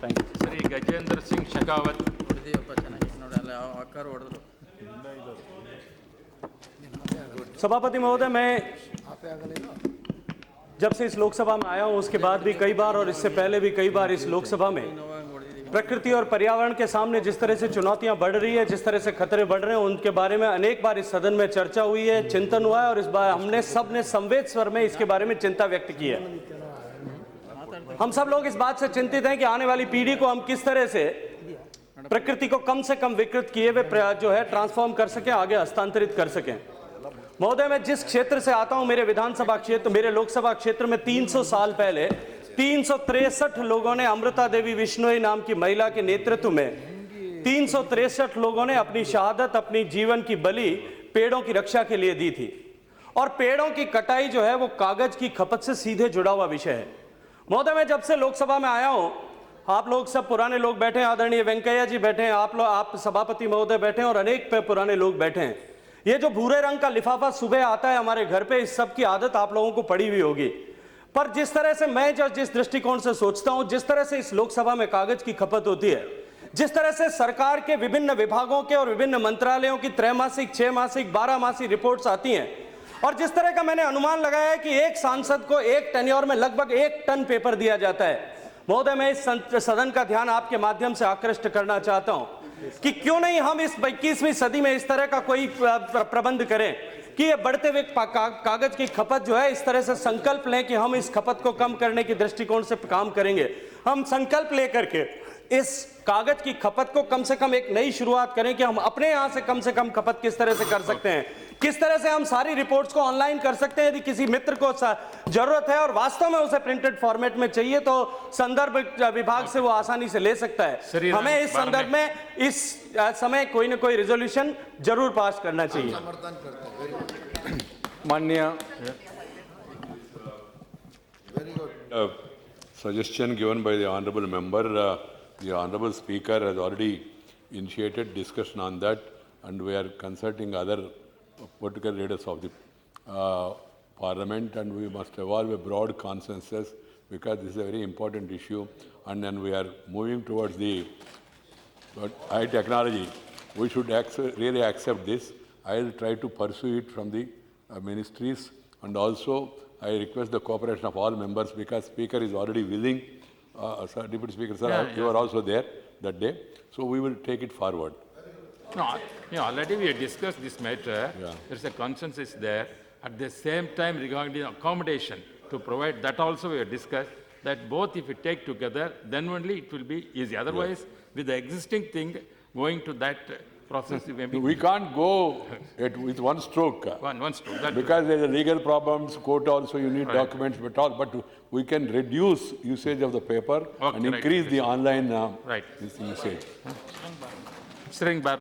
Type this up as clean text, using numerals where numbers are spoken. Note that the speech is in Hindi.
Thank you. ಶ್ರೀ ಗಜೇಂದ್ರ ಸಿಂಗ್ ಶೆಖಾವತ್. सभापति महोदय, मैं जब से इस लोकसभा में आया हूं उसके बाद भी कई बार और इससे पहले भी कई बार इस लोकसभा में प्रकृति और पर्यावरण के सामने जिस तरह से चुनौतियां बढ़ रही है, जिस तरह से खतरे बढ़ रहे हैं, उनके बारे में अनेक बार इस सदन में चर्चा हुई है, चिंतन हुआ है और इस बार हमने सब ने संवेद स्वर में इसके बारे में चिंता व्यक्त की है। हम सब लोग इस बात से चिंतित हैं कि आने वाली पीढ़ी को हम किस तरह से प्रकृति को कम से कम विकृत किए हुए जो है ट्रांसफॉर्म कर सकें, आगे हस्तांतरित कर सकें। महोदय, मैं जिस क्षेत्र से आता हूं, मेरे विधानसभा क्षेत्र, मेरे लोकसभा क्षेत्र में 300 साल पहले 363 लोगों ने अमृता देवी विश्नोई नाम की महिला के नेतृत्व में 363 लोगों ने अपनी शहादत, अपनी जीवन की बलि पेड़ों की रक्षा के लिए दी थी। और पेड़ों की कटाई जो है वो कागज की खपत से सीधे जुड़ा हुआ विषय है। महोदय, मैं जब से लोकसभा में आया हूं, आप लोग सब पुराने लोग बैठे हैं, आदरणीय वेंकैया जी बैठे हैं, आप सभापति महोदय बैठे हैं और अनेक पुराने लोग बैठे हैं। ये जो भूरे रंग का लिफाफा सुबह आता है हमारे घर पे, इस सब की आदत आप लोगों को पड़ी हुई होगी। पर जिस तरह से मैं जिस दृष्टिकोण से सोचता हूं, जिस तरह से इस लोकसभा में कागज की खपत होती है, जिस तरह से सरकार के विभिन्न विभागों के और विभिन्न मंत्रालयों की त्रैमासिक, 6 मासिक, 12 मासिक रिपोर्ट्स आती हैं, और जिस तरह का मैंने अनुमान लगाया है कि एक सांसद को एक टेन्योर में लगभग 1 टन पेपर दिया जाता है। महोदय, मैं इस सदन का ध्यान आपके माध्यम से आकृष्ट करना चाहता हूं कि क्यों नहीं हम इस 21वीं सदी में इस तरह का कोई प्रबंध करें कि ये बढ़ते हुए कागज की खपत जो है, इस तरह से संकल्प लें कि हम इस खपत को कम करने की दृष्टिकोण से काम करेंगे। हम संकल्प लेकर के इस कागज की खपत को कम से कम एक नई शुरुआत करें कि हम अपने यहां से कम कपत किस तरह से कर सकते हैं, किस तरह से हम सारी रिपोर्ट्स को ऑनलाइन कर सकते हैं। यदि किसी मित्र को जरूरत है और वास्तव में उसे प्रिंटेड फॉर्मेट में चाहिए तो संदर्भ विभाग से वो आसानी से ले सकता है। हमें इस संदर्भ में इस समय कोई ना कोई रिजोल्यूशन जरूर पास करना चाहिए। माननीय suggestion given by the honorable member, the honorable speaker has already initiated discussion on that, and we are consulting other political leaders of the parliament, and we must evolve a broad consensus because this is a very important issue, and then we are moving towards the high technology. We should really accept this. I will try to pursue it from the ministries, and also I request the cooperation of all members because Speaker is already willing. Sir, Deputy Speaker, sir, you are also there that day, so we will take it forward. No, already we have discussed this matter. There is a consensus there. At the same time, regarding the accommodation to provide, that also we have discussed, that both if we take together, then only it will be easy. Otherwise, with the existing thing, going to that process, we can't go with one stroke. One stroke. That because there are legal problems, court also you need documents, but we can reduce usage of the paper and increase the online usage. Sring Bar.